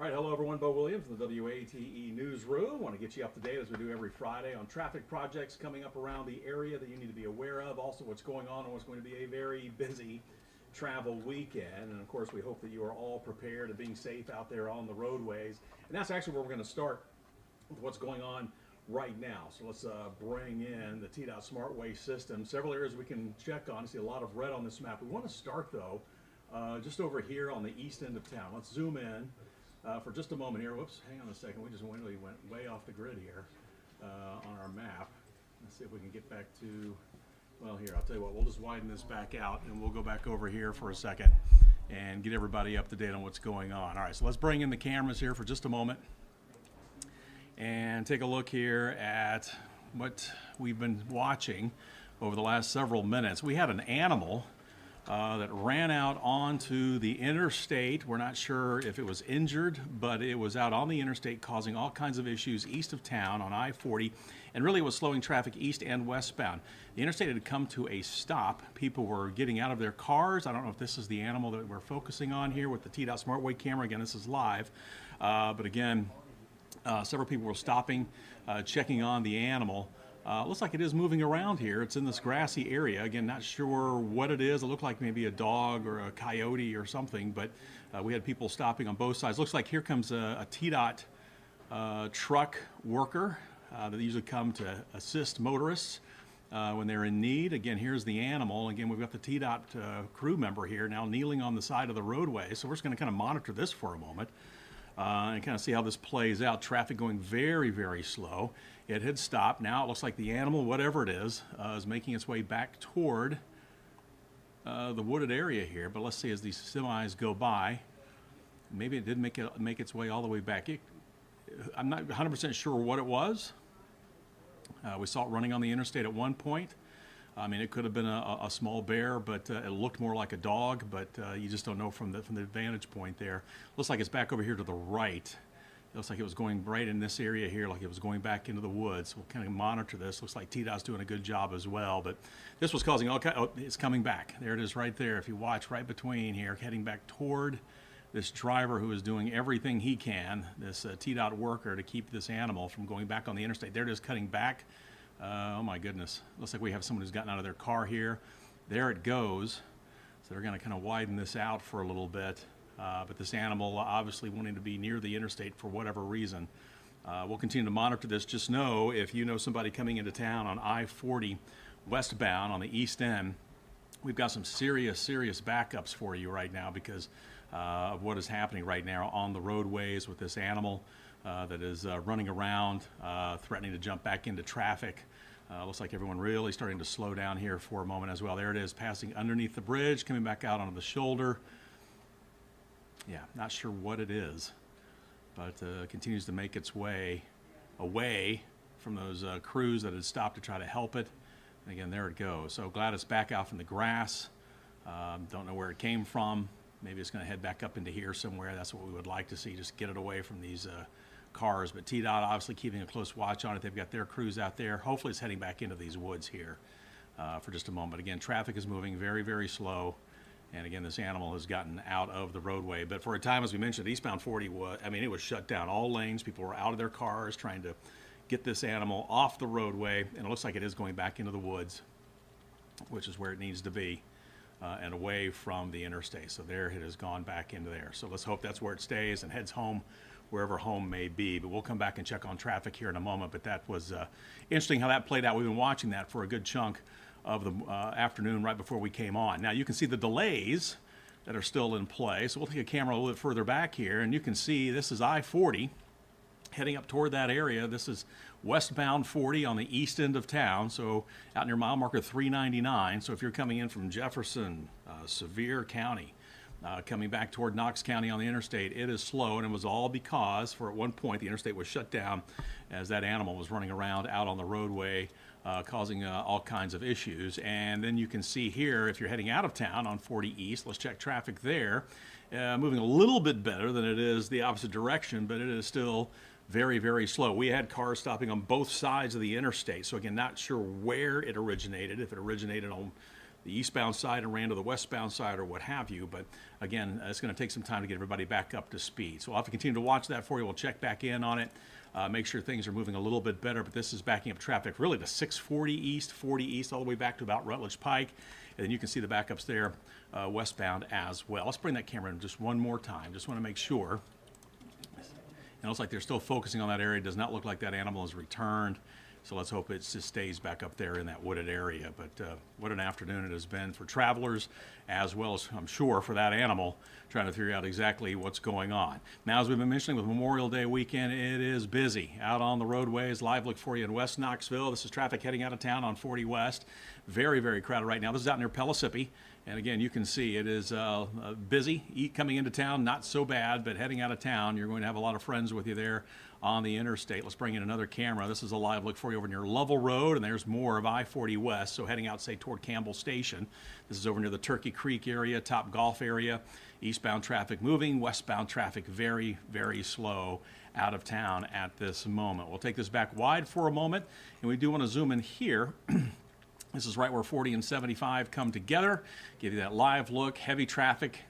All right, hello everyone, Bo Williams from the WATE Newsroom. Want to get you up to date as we do every Friday on traffic projects coming up around the area that you need to be aware of. Also what's going on and what's going to be a very busy travel weekend. And of course, we hope that you are all prepared and being safe out there on the roadways. And that's actually where we're going to start with what's going on right now. So let's bring in the TDOT Smart Waste system. Several areas we can check on. I see a lot of red on this map. We want to start though just over here on the east end of town. Let's zoom in. For just a moment here. Whoops, hang on a second. We just went way off the grid here on our map. Let's see if we can get back to, well, here, I'll tell you what, we'll just widen this back out and we'll go back over here for a second and get everybody up to date on what's going on. All right, so let's bring in the cameras here for just a moment and take a look here at what we've been watching over the last several minutes. We had an animal that ran out onto the interstate. We're not sure if it was injured, but it was out on the interstate causing all kinds of issues east of town on I-40, and really was slowing traffic east and westbound. The interstate had come to a stop. People were getting out of their cars. I don't know if this is the animal that we're focusing on here with the TDOT Smart Waste camera. Again, this is live, but again, several people were stopping, checking on the animal. Looks like it is moving around here. It's in this grassy area. Again, not sure what it is. It looked like maybe a dog or a coyote or something, but we had people stopping on both sides. Looks like here comes a TDOT truck worker that usually come to assist motorists when they're in need. Again, here's the animal. Again, we've got the TDOT crew member here now kneeling on the side of the roadway. So we're just going to kind of monitor this for a moment and kind of see how this plays out. Traffic going very, very slow. It had stopped. Now it looks like the animal, whatever it is making its way back toward the wooded area here. But let's see as these semis go by. Maybe it did make its way all the way back. I'm not 100% sure what it was. We saw it running on the interstate at one point. I mean, it could have been a small bear, but it looked more like a dog. But you just don't know from the vantage point there. Looks like it's back over here to the right. It looks like it was going right in this area here, like it was going back into the woods. We'll kind of monitor this. Looks like TDOT's doing a good job as well. But this was causing all kind. Oh, it's coming back. There it is right there. If you watch right between here, heading back toward this driver who is doing everything he can, this TDOT worker, to keep this animal from going back on the interstate. There it is cutting back. Oh my goodness. Looks like we have someone who's gotten out of their car here. There it goes. So they're going to kind of widen this out for a little bit. But this animal obviously wanting to be near the interstate for whatever reason. We'll continue to monitor this. Just know if you know somebody coming into town on I-40 westbound on the east end, we've got some serious backups for you right now because of what is happening right now on the roadways with this animal that is running around, threatening to jump back into traffic. Looks like everyone really starting to slow down here for a moment as well. There it is, passing underneath the bridge, coming back out onto the shoulder. Yeah, not sure what it is, but continues to make its way away from those crews that had stopped to try to help it. And again, there it goes. So glad it's back out in the grass. Don't know where it came from. Maybe it's going to head back up into here somewhere. That's what we would like to see, just get it away from these cars. But TDOT obviously keeping a close watch on it. They've got their crews out there. Hopefully it's heading back into these woods here for just a moment. Again, traffic is moving very, very slow. And again, this animal has gotten out of the roadway. But for a time, as we mentioned, eastbound 40 was, I mean, it was shut down. All lanes, people were out of their cars trying to get this animal off the roadway. And it looks like it is going back into the woods, which is where it needs to be, and away from the interstate. So there it has gone back into there. So let's hope that's where it stays and heads home, wherever home may be. But we'll come back and check on traffic here in a moment. But that was interesting how that played out. We've been watching that for a good chunk of the afternoon right before we came on. Now you can see the delays that are still in play. So we'll take a camera a little bit further back here and you can see this is I-40 heading up toward that area. This is westbound 40 on the east end of town. So out near mile marker 399. So if you're coming in from Jefferson, Sevier County, coming back toward Knox County on the interstate, it is slow, and it was all because for at one point the interstate was shut down as that animal was running around out on the roadway, causing all kinds of issues. And then you can see here, if you're heading out of town on 40 East, let's check traffic there, moving a little bit better than it is the opposite direction, but it is still very, very slow. We had cars stopping on both sides of the interstate. So again, not sure where it originated, if it originated on the eastbound side and ran to the westbound side or what have you. But again, it's going to take some time to get everybody back up to speed. So we'll have to continue to watch that for you. We'll check back in on it, make sure things are moving a little bit better. But this is backing up traffic really to 640 east, 40 east, all the way back to about Rutledge Pike. And then you can see the backups there westbound as well. Let's bring that camera in just one more time. Just want to make sure. It looks like they're still focusing on that area. It does not look like that animal has returned. So let's hope it just stays back up there in that wooded area. But what an afternoon it has been for travelers, as well as, I'm sure, for that animal, trying to figure out exactly what's going on. Now, as we've been mentioning with Memorial Day weekend, it is busy out on the roadways. Live look for you in West Knoxville. This is traffic heading out of town on 40 West. Very, very crowded right now. This is out near Pellissippi. And again, you can see it is busy. Coming into town, not so bad, but heading out of town, you're going to have a lot of friends with you there on the interstate. Let's bring in another camera. This is a live look for you over near Lovell Road, and there's more of I-40 West, so heading out, say, toward Campbell Station. This is over near the Turkey Creek area, Top Golf area. Eastbound traffic moving, westbound traffic very, very slow out of town at this moment. We'll take this back wide for a moment, and we do want to zoom in here. This is right where 40 and 75 come together. Give you that live look, heavy traffic,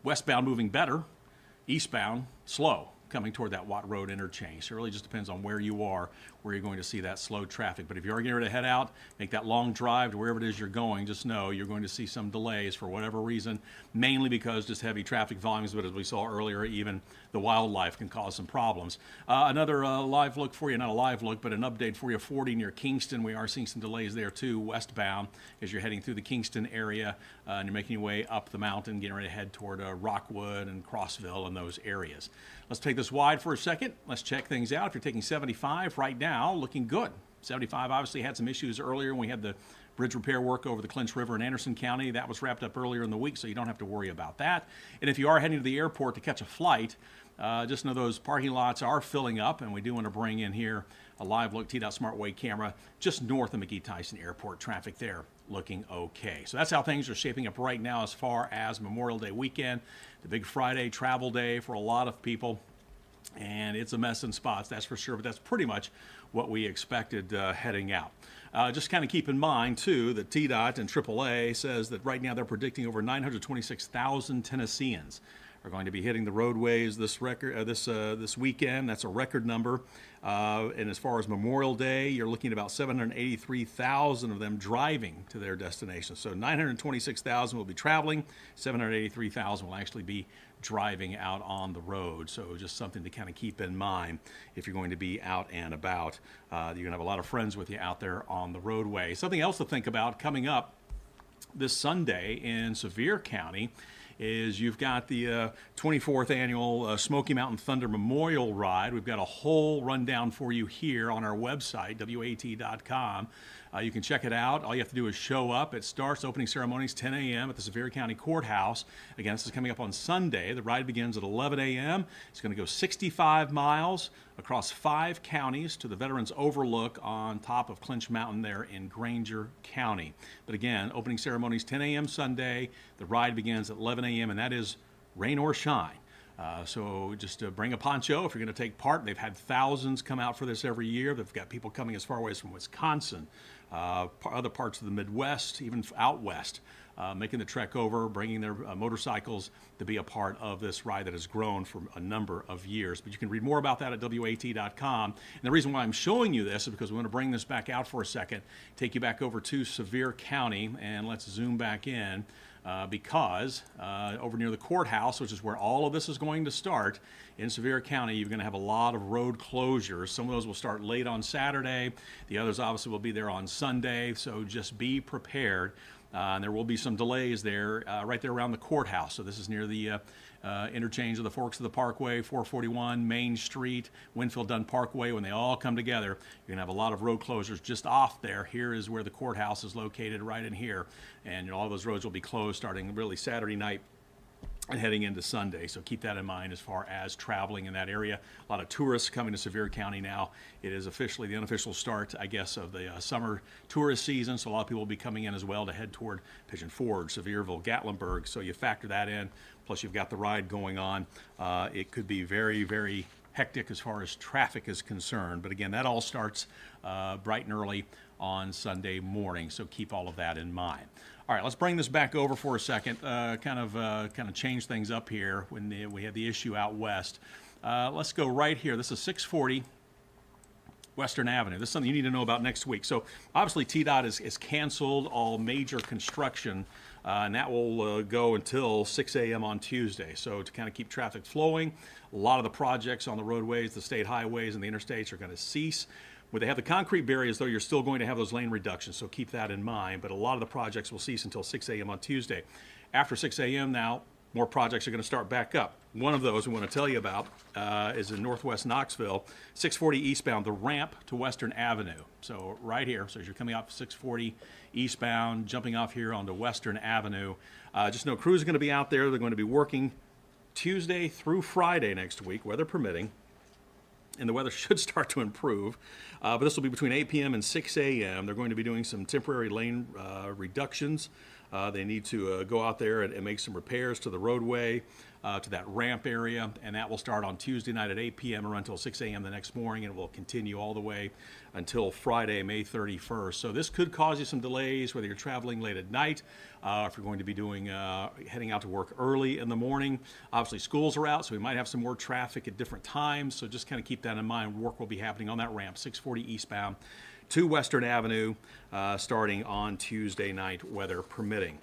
westbound moving better, eastbound slow, coming toward that Watt Road interchange. So it really just depends on where you are, where you're going to see that slow traffic. But if you are getting ready to head out, make that long drive to wherever it is you're going, just know you're going to see some delays for whatever reason, mainly because just heavy traffic volumes, but as we saw earlier, even the wildlife can cause some problems. Another live look for you, not a live look, but an update for you, 40 near Kingston. We are seeing some delays there too, westbound, as you're heading through the Kingston area, and you're making your way up the mountain, getting ready to head toward Rockwood and Crossville and those areas. Let's take this wide for a second. Let's check things out. If you're taking 75 right now, looking good. 75 obviously had some issues earlier when we had the bridge repair work over the Clinch River in Anderson County. That was wrapped up earlier in the week, so you don't have to worry about that. And if you are heading to the airport to catch a flight, just know those parking lots are filling up, and we do want to bring in here a live look TDOT SmartWay camera just north of McGee-Tyson Airport. Traffic there looking okay. So that's how things are shaping up right now as far as Memorial Day weekend, the big Friday travel day for a lot of people. And it's a mess in spots, that's for sure, but that's pretty much what we expected heading out. Just kind of keep in mind, too, that TDOT and AAA says that right now they're predicting over 926,000 Tennesseans are going to be hitting the roadways this weekend. That's a record number. And as far as Memorial Day, you're looking at about 783,000 of them driving to their destination. So 926,000 will be traveling, 783,000 will actually be driving out on the road. So just something to kind of keep in mind if you're going to be out and about. You're going to have a lot of friends with you out there on the roadway. Something else to think about coming up this Sunday in Sevier County is you've got the 24th annual Smoky Mountain Thunder Memorial Ride. We've got a whole rundown for you here on our website, WATE.com. You can check it out. All you have to do is show up. It starts opening ceremonies 10 a.m. at the Sevier County Courthouse. Again, this is coming up on Sunday. The ride begins at 11 a.m. It's going to go 65 miles across 5 counties to the Veterans Overlook on top of Clinch Mountain there in Granger County. But again, opening ceremonies 10 a.m. Sunday. The ride begins at 11 a.m. and that is rain or shine. So just bring a poncho if you're going to take part. They've had thousands come out for this every year. They've got people coming as far away as from Wisconsin, other parts of the Midwest, even out west, making the trek over, bringing their motorcycles to be a part of this ride that has grown for a number of years. But you can read more about that at WAT.com. And the reason why I'm showing you this is because we want to bring this back out for a second, take you back over to Sevier County, and let's zoom back in. Because over near the courthouse, which is where all of this is going to start, in Sevier County, you're going to have a lot of road closures. Some of those will start late on Saturday. The others obviously will be there on Sunday, so just be prepared. And there will be some delays there, right there around the courthouse. So this is near the interchange of the Forks of the Parkway, 441, Main Street, Winfield Dunn Parkway. When they all come together, you're going to have a lot of road closures just off there. Here is where the courthouse is located, right in here. And all those roads will be closed starting really Saturday night and heading into Sunday. So keep that in mind as far as traveling in that area. A lot of tourists coming to Sevier County now. It is officially the unofficial start, I guess, of the summer tourist season. So a lot of people will be coming in as well to head toward Pigeon Forge, Sevierville, Gatlinburg. So you factor that in. Plus you've got the ride going on. It could be very, very hectic as far as traffic is concerned. But again, that all starts bright and early on Sunday morning, so keep all of that in mind. All right, let's bring this back over for a second. Kind of change things up here when we had the issue out west. Let's go right here. This is 640 Western Avenue. This is something you need to know about next week. So obviously TDOT is canceled all major construction, and that will go until 6 a.m. on Tuesday. So to kind of keep traffic flowing, a lot of the projects on the roadways, the state highways, and the interstates are going to cease. Where they have the concrete barriers, though, you're still going to have those lane reductions, so keep that in mind. But a lot of the projects will cease until 6 a.m. on Tuesday. After 6 a.m. now, more projects are going to start back up. One of those we want to tell you about is in northwest Knoxville, 640 eastbound, the ramp to Western Avenue. So right here, so as you're coming off 640 eastbound, jumping off here onto Western Avenue, just know crews are going to be out there. They're going to be working Tuesday through Friday next week, weather permitting. And the weather should start to improve. But this will be between 8 p.m. and 6 a.m. They're going to be doing some temporary lane reductions. They need to go out there and make some repairs to the roadway, to that ramp area, and that will start on Tuesday night at 8 p.m. and run until 6 a.m. the next morning, and it will continue all the way until Friday, May 31st. So this could cause you some delays, whether you're traveling late at night, if you're going to be doing heading out to work early in the morning. Obviously, schools are out, so we might have some more traffic at different times, so just kind of keep that in mind. Work will be happening on that ramp, 640 eastbound to Western Avenue, starting on Tuesday night, weather permitting.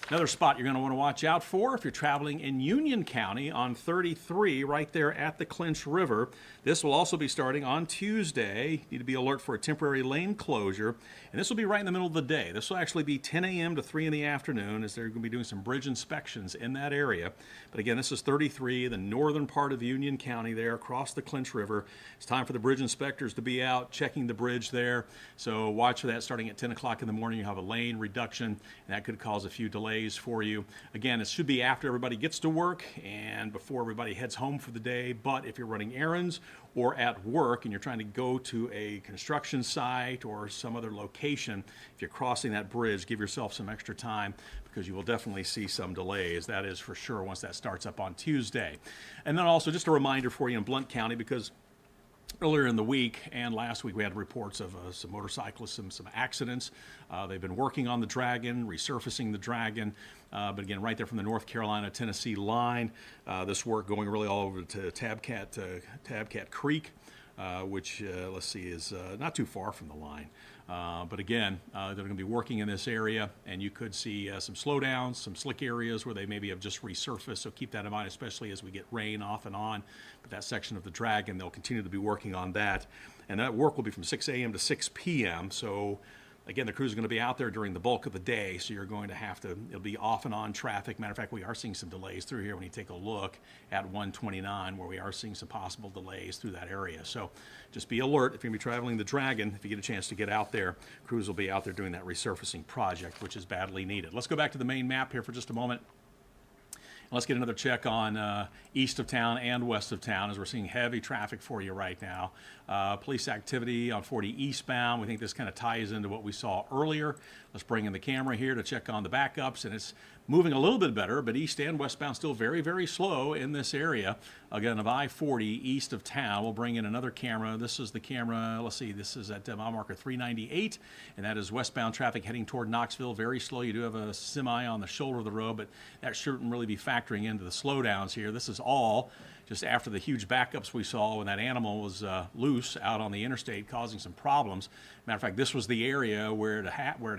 Another spot you're going to want to watch out for if you're traveling in Union County on 33, right there at the Clinch River. This will also be starting on Tuesday. You need to be alert for a temporary lane closure, and this will be right in the middle of the day. This will actually be 10 a.m. to 3 in the afternoon, as they're going to be doing some bridge inspections in that area. But again, this is 33, the northern part of Union County there across the Clinch River. It's time for the bridge inspectors to be out checking the bridge there. So watch for that starting at 10 o'clock in the morning. You have a lane reduction, and that could cause a few delays for you. Again, it should be after everybody gets to work and before everybody heads home for the day. But if you're running errands or at work and you're trying to go to a construction site or some other location, if you're crossing that bridge, give yourself some extra time, because you will definitely see some delays. That is for sure once that starts up on Tuesday. And then also just a reminder for you in Blount County, because earlier in the week and last week we had reports of some motorcyclists and some accidents. They've been working on the Dragon, resurfacing the Dragon, but again, right there from the North Carolina-Tennessee line. This work going really all over to Tabcat Creek, which, let's see, is not too far from the line. But again, they're going to be working in this area, and you could see some slowdowns, some slick areas where they maybe have just resurfaced, so keep that in mind, especially as we get rain off and on. But that section of the Dragon, they'll continue to be working on that. And that work will be from 6 a.m. to 6 p.m., so again, the crews are going to be out there during the bulk of the day, so you're going to have to, it'll be off and on traffic. Matter of fact, we are seeing some delays through here when you take a look at 129, where we are seeing some possible delays through that area. So just be alert if you're going to be traveling the Dragon. If you get a chance to get out there, crews will be out there doing that resurfacing project, which is badly needed. Let's go back to the main map here for just a moment. Let's get another check on east of town and west of town, as we're seeing heavy traffic for you right now. Police activity on 40 eastbound. We think this kind of ties into what we saw earlier. Let's bring in the camera here to check on the backups, and it's moving a little bit better, but east and westbound still very, very slow in this area. Again, of I-40 east of town. We'll bring in another camera. This is the camera, let's see, this is at mile marker 398, and that is westbound traffic heading toward Knoxville. Very slow. You do have a semi on the shoulder of the road, but that shouldn't really be factoring into the slowdowns here. This is all just after the huge backups we saw when that animal was loose out on the interstate, causing some problems. Matter of fact, this was the area where it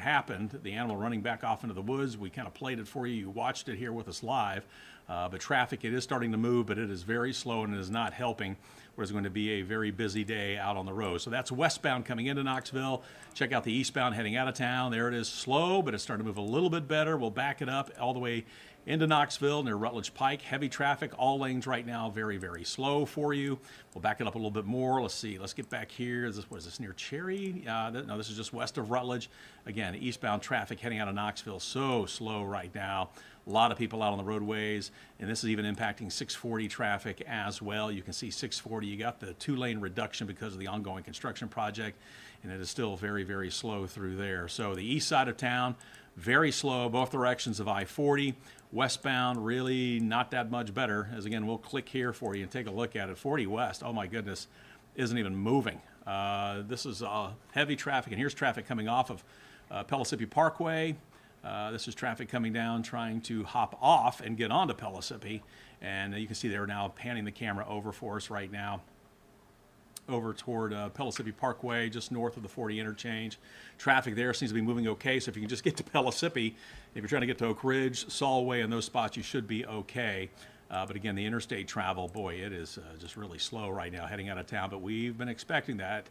happened, the animal running back off into the woods. We kind of played it for you. You watched it here with us live. But traffic, it is starting to move, but it is very slow and it is not helping. Whereas it's going to be a very busy day out on the road. So that's westbound coming into Knoxville. Check out the eastbound heading out of town. There it is, slow, but it's starting to move a little bit better. We'll back it up all the way into Knoxville near Rutledge Pike. Heavy traffic, all lanes right now, very, very slow for you. We'll back it up a little bit more. Let's see, let's get back here. What is this, near Cherry? No, this is just west of Rutledge. Again, eastbound traffic heading out of Knoxville, so slow right now. A lot of people out on the roadways, and this is even impacting 640 traffic as well. You can see 640, you got the 2-lane reduction because of the ongoing construction project, and it is still very, very slow through there. So the east side of town, very slow, both directions of I-40. Westbound, really not that much better, as again, we'll click here for you and take a look at it. 40 west, oh my goodness, isn't even moving. This is heavy traffic, and here's traffic coming off of Pellissippi Parkway. This is traffic coming down, trying to hop off and get onto Pellissippi. And you can see they're now panning the camera over for us right now, over toward Pellissippi Parkway, just north of the 40 interchange. Traffic there seems to be moving okay, so if you can just get to Pellissippi, if you're trying to get to Oak Ridge, Solway, and those spots, you should be okay. But again, the interstate travel, boy, it is just really slow right now heading out of town, but we've been expecting that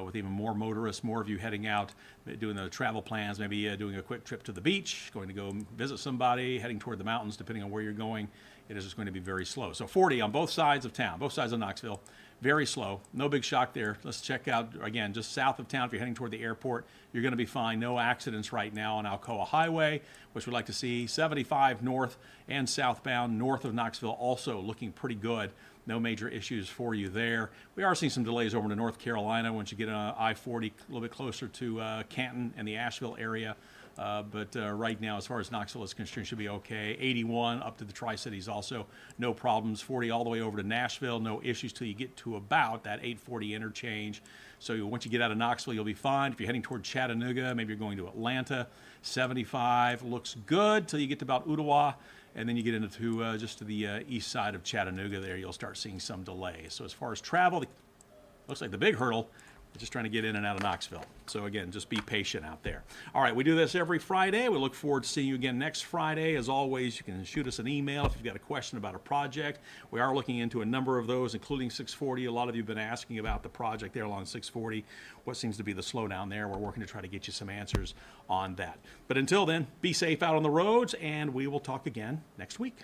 with even more motorists, more of you heading out, doing the travel plans, maybe doing a quick trip to the beach, going to go visit somebody, heading toward the mountains, depending on where you're going. It is just going to be very slow. So 40 on both sides of town, both sides of Knoxville. Very slow. No big shock there. Let's check out, again, just south of town. If you're heading toward the airport, you're going to be fine. No accidents right now on Alcoa Highway, which we'd like to see. 75 north and southbound north of Knoxville also looking pretty good. No major issues for you there. We are seeing some delays over to North Carolina once you get on I-40 a little bit closer to Canton and the Asheville area. But right now, as far as Knoxville is concerned, should be okay. 81 up to the Tri-Cities also, no problems. 40 all the way over to Nashville, no issues till you get to about that 840 interchange. So once you get out of Knoxville, you'll be fine. If you're heading toward Chattanooga, maybe you're going to Atlanta, 75 looks good till you get to about Ottawa. And then you get into just to the east side of Chattanooga there, you'll start seeing some delays. So as far as travel, looks like the big hurdle just trying to get in and out of Knoxville. So again, just be patient out there. All right, we do this every Friday. We look forward to seeing you again next Friday. As always, you can shoot us an email if you've got a question about a project. We are looking into a number of those, including 640. A lot of you have been asking about the project there along 640. What seems to be the slowdown there? We're working to try to get you some answers on that. But until then, be safe out on the roads, and we will talk again next week.